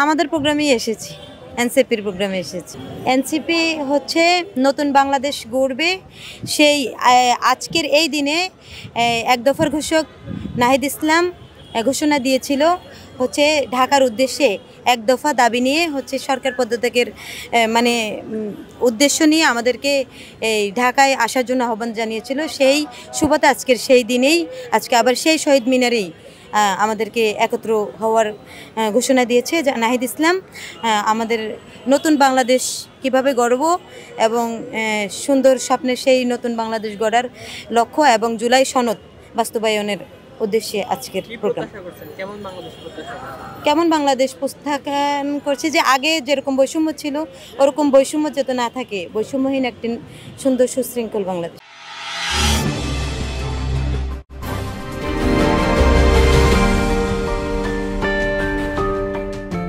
আমাদের প্রোগ্রামেই এসেছি, এনসিপির প্রোগ্রামে এসেছি। এনসিপি হচ্ছে নতুন বাংলাদেশ গড়বে, সেই আজকের এই দিনে এক দফার ঘোষক নাহিদ ইসলাম ঘোষণা দিয়েছিল হচ্ছে ঢাকার উদ্দেশ্যে এক দফা দাবি নিয়ে হচ্ছে সরকার পদত্যাগের মানে উদ্দেশ্য নিয়ে আমাদেরকে এই ঢাকায় আসার জন্য আহ্বান জানিয়েছিল। সেই সুবাদে আজকের সেই দিনেই আজকে আবার সেই শহীদ মিনারেই আমাদেরকে একত্র হওয়ার ঘোষণা দিয়েছে নাহিদ ইসলাম। আমাদের নতুন বাংলাদেশ কিভাবে গড়ব এবং সুন্দর স্বপ্নের সেই নতুন বাংলাদেশ গড়ার লক্ষ্য এবং জুলাই সনদ বাস্তবায়নের উদ্দেশ্যে আজকের প্রোগ্রাম। কেমন বাংলাদেশ প্রত্যাখ্যান করছে যে আগে যেরকম বৈষম্য ছিল ওরকম বৈষম্য যাতে না থাকে, বৈষম্যহীন একটি সুন্দর সুশৃঙ্খল বাংলাদেশ।